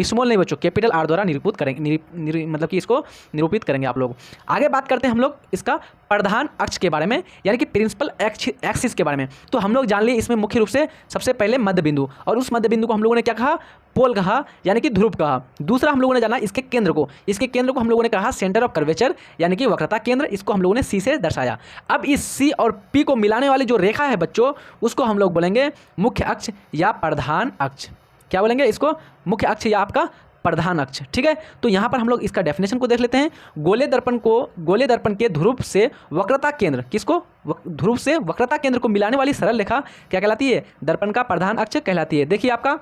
स्मॉल नहीं बच्चों, कैपिटल आर द्वारा निरूपित करेंगे, मतलब कि इसको निरूपित करेंगे आप लोग। आगे बात करते हैं हम लोग इसका प्रधान अक्ष के बारे में, यानी कि प्रिंसिपल एक्सिस के बारे में। तो हम लोग जान लिए इसमें मुख्य रूप से सबसे पहले मध्य बिंदु, और उस मध्य बिंदु को हम लोगों ने क्या कहा, पोल कहा, यानी कि ध्रुव कहा। दूसरा हम लोगों ने जाना इसके केंद्र को, इसके केंद्र को हम लोगों ने कहा सेंटर ऑफ कर्वेचर, यानी कि वक्रता केंद्र। इसको हम लोगों ने सी से दर्शाया। अब इस सी और पी को मिलाने वाली जो रेखा है बच्चों, उसको हम लोग बोलेंगे मुख्य अक्ष या प्रधान अक्ष। क्या बोलेंगे इसको, मुख्य अक्ष या आपका प्रधान अक्ष, ठीक है। तो यहाँ पर हम लोग इसका डेफिनेशन को देख लेते हैं। गोले दर्पण के ध्रुव से वक्रता केंद्र, किसको, ध्रुव से वक्रता केंद्र को मिलाने वाली सरल रेखा क्या कहलाती है, दर्पण का प्रधान अक्ष कहलाती है। देखिए आपका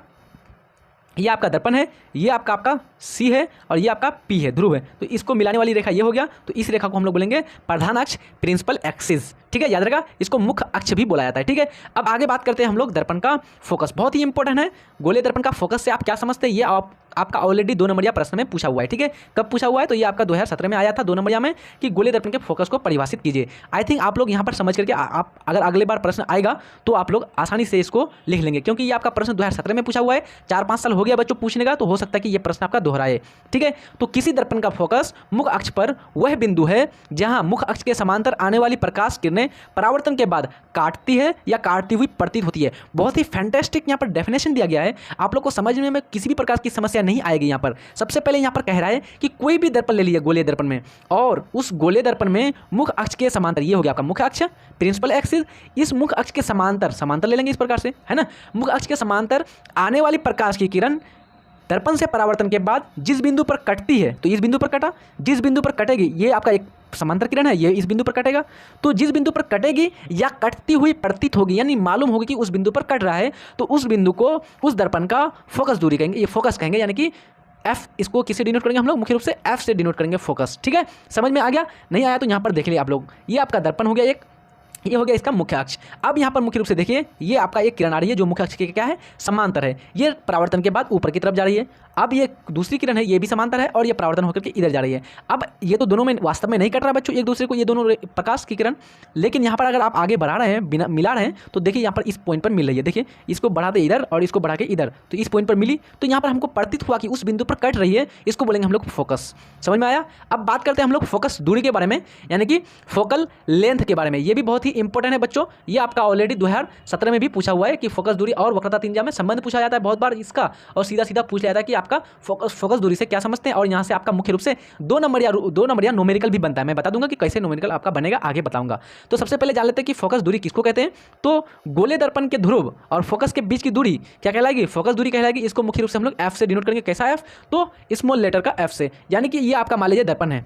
ये आपका दर्पण है, ये आपका सी है और ये आपका पी है, ध्रुव है। तो इसको मिलाने वाली रेखा ये हो गया। तो इस रेखा को हम लोग बोलेंगे प्रधान अक्ष, प्रिंसिपल एक्सिस, ठीक है, याद रखा। इसको मुख्य अक्ष भी बोला जाता है, ठीक है। अब आगे बात करते हैं हम लोग दर्पण का फोकस, बहुत ही इंपॉर्टेंट है। गोले दर्पण का फोकस से आप क्या समझते हैं, ये आपका ऑलरेडी 2 नंबरिया प्रश्न में पूछा हुआ है, ठीक है। कब पूछा हुआ है, तो ये आपका 2017 में आया था 2 नंबरिया में, कि गोले दर्पण के फोकस को परिभाषित कीजिए। आई थिंक आप लोग यहाँ पर समझ करके आप अगर अगले बार प्रश्न आएगा तो आप लोग आसानी से इसको लिख लेंगे, क्योंकि ये आपका प्रश्न 2017 में पूछा हुआ है। 4-5 साल हो गया बच्चों पूछने का, तो हो सकता है कि ये प्रश्न आपका दोहराए, ठीक है। तो किसी दर्पण का फोकस मुख्य अक्ष पर वह बिंदु है जहां मुख्य अक्ष के समांतर आने वाली प्रकाश किरणें परावर्तन के बाद काटती है या काटती हुई प्रतीत होती है। बहुत ही फैंटास्टिक यहाँ पर डेफिनेशन दिया गया है, आप लोग को समझने में किसी भी प्रकार की समस्या नहीं आएगी। यहाँ पर सबसे पहले यहाँ पर कह रहा है कि कोई भी दर्पण ले लीजिए गोले दर्पण में, और उस गोले दर्पण में मुख्य अक्ष के समांतर, ये हो गया आपका मुख्य अक्ष, प्रिंसिपल एक्सिस। इस मुख्य अक्ष के समांतर ले लेंगे इस प्रकार से, है ना। मुख्य अक्ष के समांतर आने वाली प्रकाश की किरण दर्पण से परावर्तन के बाद जिस बिंदु पर कटती है, तो इस बिंदु पर कटा, जिस बिंदु पर कटेगी, ये आपका एक समांतर किरण है, ये इस बिंदु पर कटेगा। तो जिस बिंदु पर कटेगी या कटती हुई प्रतीत होगी, यानी मालूम होगी कि उस बिंदु पर कट रहा है, तो उस बिंदु को उस दर्पण का फोकस दूरी कहेंगे, ये फोकस कहेंगे, यानी कि एफ। इसको किससे डिनोट करेंगे हम लोग, मुख्य रूप से एफ से डिनोट करेंगे फोकस, ठीक है। समझ में आ गया, नहीं आया तो यहाँ पर देख लिया आप लोग। ये आपका दर्पण हो गया एक, ये हो गया इसका मुख्य अक्ष। अब यहाँ पर मुख्य रूप से देखिए, ये आपका एक किरण आ रही है जो मुख्य अक्ष के क्या है, समांतर है। ये परावर्तन के बाद ऊपर की तरफ जा रही है। अब ये दूसरी किरण है, ये भी समांतर है, और ये परावर्तन होकर के इधर जा रही है। अब ये तो दोनों में वास्तव में नहीं कट रहा बच्चों एक दूसरे को, ये दोनों प्रकाश की किरण, लेकिन यहाँ पर अगर आप आगे बढ़ा रहे हैं, बिना मिला रहे हैं, तो देखिए यहाँ पर इस पॉइंट पर मिल रही है। देखिए इसको बढ़ा दे इधर और इसको बढ़ा के इधर, तो इस पॉइंट पर मिली, तो यहाँ पर हमको प्रतीत हुआ कि उस बिंदु पर कट रही है। इसको बोलेंगे हम लोग फोकस। समझ में आया। अब बात करते हैं हम लोग फोकस दूरी के बारे में, यानी कि फोकल लेंथ के बारे में। ये भी बहुत ही इंपॉर्टेंट है बच्चों, ये आपका ऑलरेडी 2017 में भी पूछा हुआ है कि फोकस दूरी और वक्रता त्रिज्या में संबंध पूछा जाता है बहुत बार इसका, और सीधा सीधा पूछ लिया जाता है कि आपका फोकस दूरी से क्या समझते हैं। और यहाँ से आपका मुख्य रूप से 2 नंबर या न्यूमेरिकल भी बनता है। मैं बता दूंगा कि कैसे न्यूमेरिकल आपका बनेगा, आगे बताऊंगा। तो सबसे पहले जान लेते हैं कि फोकस दूरी किसको कहते हैं। तो गोले दर्पण के ध्रुव और फोकस के बीच की दूरी क्या कहलाएगी, फोकस दूरी कहलाएगी। इसको मुख्य रूप से हम लोग एफ से डिनोट करेंगे। कैसा एफ, तो स्मॉल लेटर का एफ से, यानी कि ये आपका मान लीजिए दर्पण है,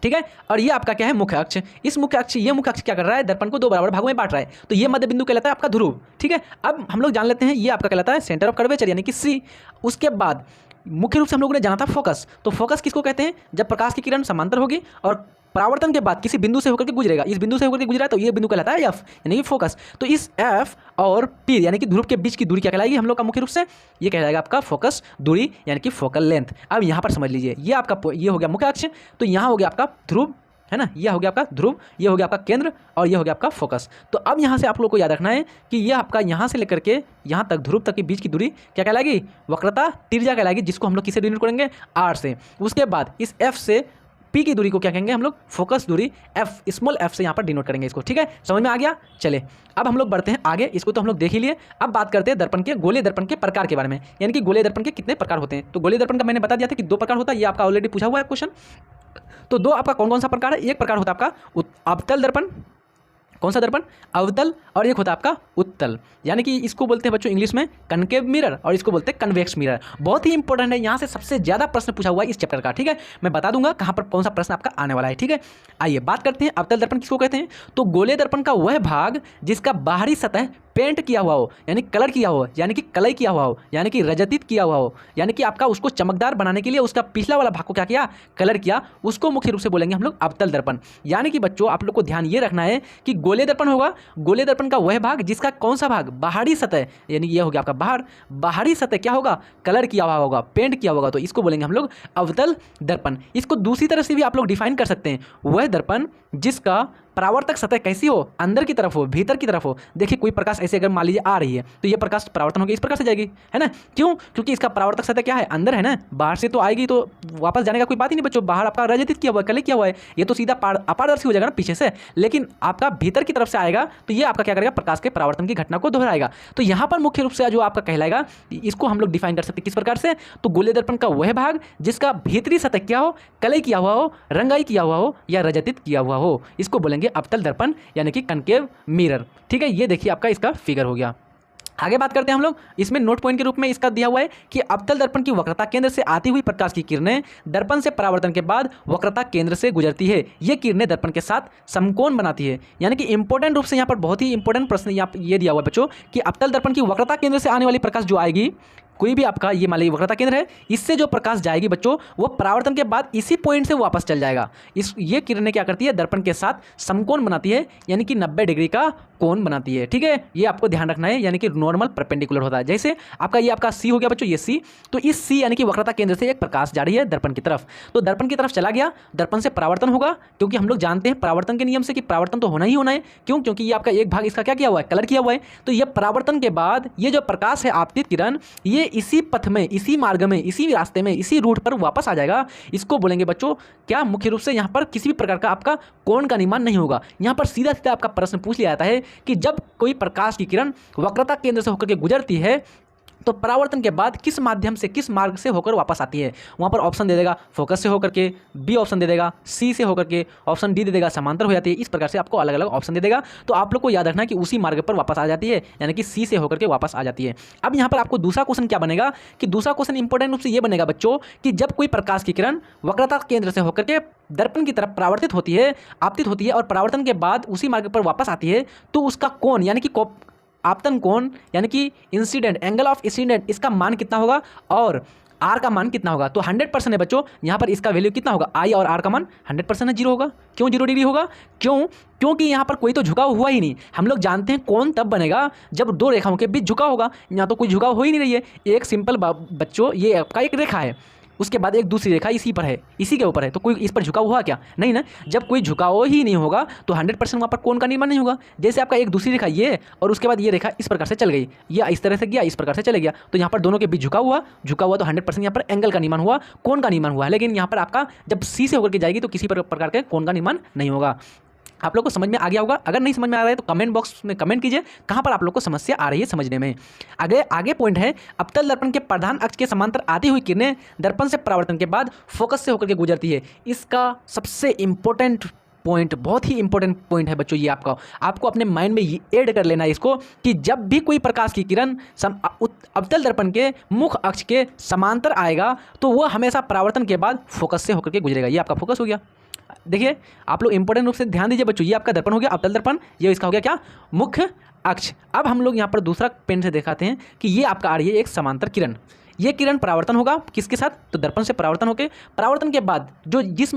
ठीक है, और ये आपका क्या है, मुख्य अक्ष। इस मुख्य अक्ष, ये मुख्य अक्ष क्या कर रहा है, दर्पण को 2 बराबर भागों में बांट रहा है। तो ये मध्य बिंदु कहलाता है आपका ध्रुव, ठीक है। अब हम लोग जान लेते हैं, ये आपका कहलाता है सेंटर ऑफ कर्वेचर, यानी कि सी। उसके बाद मुख्य रूप से हम लोगों ने जाना था फोकस। तो फोकस किसको कहते हैं, जब प्रकाश की किरण समांतर होगी और परावर्तन के बाद किसी बिंदु से होकर के गुजरेगा, इस बिंदु से होकर के गुजरा है, तो ये बिंदु कहलाता है एफ, यानी कि फोकस। तो इस एफ और पी यानी कि ध्रुव के बीच की दूरी क्या कहलाएगी हम लोग का, मुख्य रूप से ये कहलाएगा आपका फोकस दूरी, यानी कि फोकल लेंथ। अब यहाँ पर समझ लीजिए, ये आपका ये हो गया मुख्य अक्ष, तो यहाँ हो गया आपका ध्रुव, है ना, यह हो गया आपका ध्रुव, ये हो गया आपका केंद्र, और ये हो गया आपका फोकस। तो अब यहाँ से आप लोग को याद रखना है कि ये आपका यहाँ से लेकर के यहाँ तक ध्रुव तक के बीच की दूरी क्या कहलाएगी, वक्रता त्रिज्या कहलाएगी, जिसको हम लोग किसे डिनोट करेंगे, आर से। उसके बाद इस एफ से पी की दूरी को क्या कहेंगे हम लोग, फोकस दूरी, एफ, स्मॉल एफ से यहाँ पर डिनोट करेंगे इसको, ठीक है। समझ में आ गया। चले अब हम लोग बढ़ते हैं आगे, इसको तो हम लोग देख ही लिए। अब बात करते हैं दर्पण के, गोले दर्पण के प्रकार के बारे में, यानी कि गोले दर्पण के कितने प्रकार होते हैं। तो गोले दर्पण का मैंने बता दिया था कि 2 प्रकार होता है, ये आपका ऑलरेडी पूछा हुआ है क्वेश्चन। तो 2 आपका कौन कौन सा प्रकार है, एक प्रकार होता है आपका अवतल दर्पण, कौन सा दर्पण, अवतल, और एक होता है आपका उत्तल, यानी कि इसको बोलते हैं बच्चों इंग्लिश में कनकेव मिरर, और इसको बोलते हैं कन्वेक्स मिरर। बहुत ही इंपॉर्टेंट है, यहाँ से सबसे ज़्यादा प्रश्न पूछा हुआ है इस चैप्टर का, ठीक है। मैं बता दूंगा कहाँ पर कौन सा प्रश्न आपका आने वाला है, ठीक है। आइए बात करते हैं अवतल दर्पण किसको कहते हैं। तो गोले दर्पण का वह भाग जिसका बाहरी सतह पेंट किया हुआ हो, यानी कलर किया हो, यानी कि कलई किया हुआ हो, यानी कि रजतित किया हुआ हो, यानी कि आपका उसको चमकदार बनाने के लिए उसका पिछला वाला भाग को क्या किया, कलर किया, उसको मुख्य रूप से बोलेंगे हम लोग अवतल दर्पण। यानी कि बच्चों आप लोग को ध्यान ये रखना है कि गोले दर्पण होगा, गोले दर्पण का वह भाग जिसका कौन सा भाग, बाहरी सतह, यानी ये हो गया आपका बाहरी सतह क्या होगा, कलर किया हुआ होगा, पेंट किया होगा, तो इसको बोलेंगे हम लोग अवतल दर्पण। इसको दूसरी तरह से भी आप लोग डिफाइन कर सकते हैं, वह दर्पण जिसका परावर्तक सतह कैसी हो, अंदर की तरफ हो, भीतर की तरफ हो। देखिए कोई प्रकाश ऐसे अगर मान लीजिए आ रही है तो ये प्रकाश परावर्तन होगी, इस प्रकार से जाएगी, है ना। क्यों? क्योंकि इसका परावर्तक सतह क्या है, अंदर है ना, बाहर से तो आएगी तो वापस जाने का कोई बात ही नहीं बच्चों। बाहर आपका रजतित किया हुआ है, कलर किया हुआ है, ये तो सीधा अपारदर्शी हो जाएगा ना पीछे से, लेकिन आपका भीतर की तरफ से आएगा तो ये आपका क्या करेगा, प्रकाश के परावर्तन की घटना को दोहराएगा। तो यहाँ पर मुख्य रूप से जो आपका कहलाएगा, इसको हम लोग डिफाइन कर सकते हैं किस प्रकार से, तो गोले दर्पण का वह भाग जिसका भीतरी सतह क्या हो, कलई किया हुआ हो, रंगाई किया हुआ हो या रजतित किया हुआ हो, इसको बोलेंगे अवतल दर्पण यानी कि कनकेव मिरर। ठीक है, ये देखिए आपका इसका फिगर हो गया। आगे बात करते हैं हम लोग, इसमें नोट पॉइंट के रूप में इसका दिया हुआ है कि अवतल दर्पण की वक्रता केंद्र से आती हुई प्रकाश की किरणें दर्पण से परावर्तन के बाद वक्रता केंद्र से गुजरती है। ये किरणें दर्पण के साथ समकोण बनाती है। यानी कि इंपॉर्टेंट रूप से यहाँ पर बहुत ही इंपॉर्टेंट प्रश्न यहाँ ये दिया हुआ है बच्चों कि अवतल दर्पण की वक्रता केंद्र से आने वाली प्रकाश जो आएगी, कोई भी आपका ये मान लीजिए वक्रता केंद्र है, इससे जो प्रकाश जाएगी बच्चों वो परावर्तन के बाद इसी पॉइंट से वापस चल जाएगा। ये किरणें क्या करती है, दर्पण के साथ समकोण बनाती है, यानी कि 90 डिग्री का कोण बनाती है। ठीक है, ये आपको ध्यान रखना है, यानी कि नॉर्मल परपेंडिकुलर होता है। जैसे आपका ये आपका सी हो गया बच्चों, ये सी, तो इस सी यानी कि वक्रता केंद्र से एक प्रकाश जा रही है दर्पण की तरफ, तो दर्पण की तरफ चला गया, दर्पण से परावर्तन होगा, क्योंकि हम लोग जानते हैं परावर्तन के नियम से कि परावर्तन तो होना ही होना है। क्यों? क्योंकि ये आपका एक भाग इसका क्या किया हुआ है, कलर किया हुआ है। तो ये परावर्तन के बाद ये जो प्रकाश है आपतित किरण, ये इसी पथ में, इसी मार्ग में, इसी रास्ते में, इसी रूट पर वापस आ जाएगा। इसको बोलेंगे बच्चों क्या, मुख्य रूप से यहाँ पर किसी भी प्रकार का आपका कोण का निर्माण नहीं होगा। यहाँ पर सीधा सीधा आपका प्रश्न पूछ लिया जाता है कि जब कोई प्रकाश की किरण वक्रता केंद्र से होकर के गुजरती है तो परावर्तन के बाद किस माध्यम से, किस मार्ग से होकर वापस आती है। वहाँ पर ऑप्शन दे देगा फोकस से होकर के, बी ऑप्शन दे देगा सी से होकर के, ऑप्शन डी दे देगा समांतर हो जाती है। इस प्रकार से आपको अलग अलग ऑप्शन दे देगा। तो आप लोग को याद रखना है कि उसी मार्ग पर वापस आ जाती है, यानी कि सी से होकर के वापस आ जाती है। अब यहाँ पर आपको दूसरा क्वेश्चन क्या बनेगा कि दूसरा क्वेश्चन इंपॉर्टेंट रूप से ये बनेगा बच्चों कि जब कोई प्रकाश की किरण वक्रता केंद्र से होकर के दर्पण की तरफ परावर्तित होती है, आपतित होती है और परावर्तन के बाद उसी मार्ग पर वापस आती है, तो उसका कोण यानी कि आपतन कोण यानी कि इंसिडेंट एंगल ऑफ इंसिडेंट, इसका मान कितना होगा और आर का मान कितना होगा। तो 100% है बच्चों, यहाँ पर इसका वैल्यू कितना होगा, आई और आर का मान 100% है, 0 होगा। क्यों 0 डिग्री होगा? क्योंकि यहाँ पर कोई तो झुकाव हुआ ही नहीं। हम लोग जानते हैं कोण तब बनेगा जब दो रेखाओं के बीच झुकाव होगा, यहाँ तो कोई झुकाव हो ही नहीं रही है। एक सिंपल बच्चों, ये आपका एक रेखा है, उसके बाद एक दूसरी रेखा इसी पर है, इसी के ऊपर है, तो कोई इस पर झुकाव हुआ क्या? नहीं ना। जब कोई झुकाव ही नहीं होगा तो 100% वहाँ पर कोण का निर्माण नहीं होगा। जैसे आपका एक दूसरी रेखा ये और उसके बाद ये रेखा इस प्रकार से चल गई, या इस तरह से गया, इस प्रकार से चले गया, तो यहाँ पर दोनों के बीच झुका हुआ तो 100% यहाँ पर एंगल का निर्माण हुआ, कोण का निर्माण हुआ। लेकिन यहाँ पर आपका जब सी से होकर के जाएगी तो किसी प्रकार के कोण का निर्माण नहीं होगा। आप लोग को समझ में आ गया होगा। अगर नहीं समझ में आ रहा है तो कमेंट बॉक्स में कमेंट कीजिए कहाँ पर आप लोग को समस्या आ रही है समझने में। आगे पॉइंट है, अवतल दर्पण के प्रधान अक्ष के समांतर आती हुई किरणें दर्पण से परावर्तन के बाद फोकस से होकर के गुजरती है। इसका सबसे इंपॉर्टेंट पॉइंट, बहुत ही इंपॉर्टेंट पॉइंट है बच्चों ये आपको अपने माइंड में ये ऐड कर लेना है इसको कि जब भी कोई प्रकाश की किरण अवतल दर्पण के मुख अक्ष के समांतर आएगा तो वह हमेशा परावर्तन के बाद फोकस से होकर के गुजरेगा। ये आपका फोकस हो गया। देखिए आप लोग इंपॉर्टेंट रूप से ध्यान दीजिए बच्चों, ये आपका दर्पण हो गया अवतल दर्पण, ये इसका हो गया क्या, मुख्य अक्ष। अब हम लोग यहाँ पर दूसरा पेन से दिखाते हैं कि ये आपका आ रही है एक समांतर किरण। ये किरण परावर्तन होगा किसके साथ, तो दर्पण से परावर्तन होकर परावर्तन के बाद जो जिस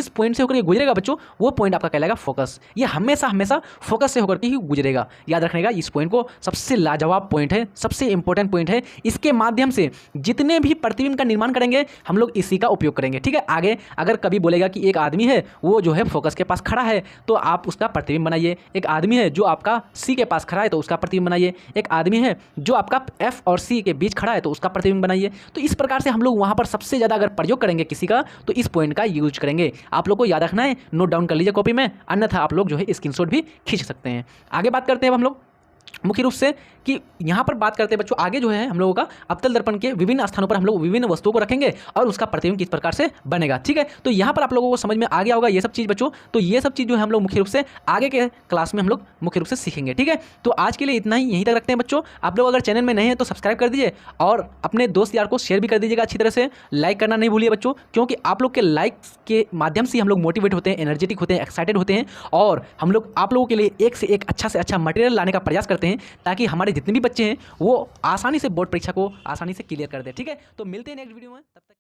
पॉइंट से होकर ये गुजरेगा बच्चों, वो पॉइंट आपका कहलाएगा फोकस। ये हमेशा फोकस से होकर के ही गुजरेगा। याद रखनेगा इस पॉइंट को, सबसे लाजवाब पॉइंट है, सबसे इंपॉर्टेंट पॉइंट है। इसके माध्यम से जितने भी प्रतिबिंब का निर्माण करेंगे हम लोग इसी का उपयोग करेंगे। ठीक है, आगे अगर कभी बोलेगा कि एक आदमी है वो जो है फोकस के पास खड़ा है तो आप उसका प्रतिबिंब बनाइए। एक आदमी है जो आपका सी के पास खड़ा है तो उसका प्रतिबिंब बनाइए। एक आदमी है जो आपका एफ और सी के बीच खड़ा है तो उसका प्रतिबिंब बनाइए। तो इस प्रकार से हम लोग वहां पर सबसे ज्यादा अगर प्रयोग करेंगे किसी का तो इस पॉइंट का यूज करेंगे। आप लोग को याद रखना है, नोट डाउन कर लीजिए कॉपी में, अन्यथा आप लोग जो है स्क्रीनशॉट भी खींच सकते हैं। आगे बात करते हैं अब हम लोग मुख्य रूप से कि यहाँ पर बात करते हैं बच्चों, आगे जो है हम लोगों का अवतल दर्पण के विभिन्न स्थानों पर हम लोग विभिन्न वस्तुओं को रखेंगे और उसका प्रतिबिंब किस प्रकार से बनेगा। ठीक है, तो यहाँ पर आप लोगों को समझ में आ गया होगा ये सब चीज़ बच्चों। तो ये सब चीज़ जो है हम लोग मुख्य रूप से आगे के क्लास में हम लोग मुख्य रूप से सीखेंगे। ठीक है, तो आज के लिए इतना ही, यहीं तक रखते हैं बच्चों। आप लोग अगर चैनल में नए हैं तो सब्सक्राइब कर दीजिए और अपने दोस्त यार को शेयर भी कर दीजिएगा अच्छी तरह से। लाइक करना नहीं भूलिए बच्चों, क्योंकि आप लोग के लाइक के माध्यम से हम लोग मोटिवेट होते हैं, एनर्जेटिक होते हैं, एक्साइटेड होते हैं और हम लोग आप लोगों के लिए एक से एक अच्छा से अच्छा मटेरियल लाने का प्रयास करते हैं ताकि हमारे जितने भी बच्चे हैं वो आसानी से बोर्ड परीक्षा को आसानी से क्लियर कर दे। ठीक है, तो मिलते हैं नेक्स्ट वीडियो में, तब तक।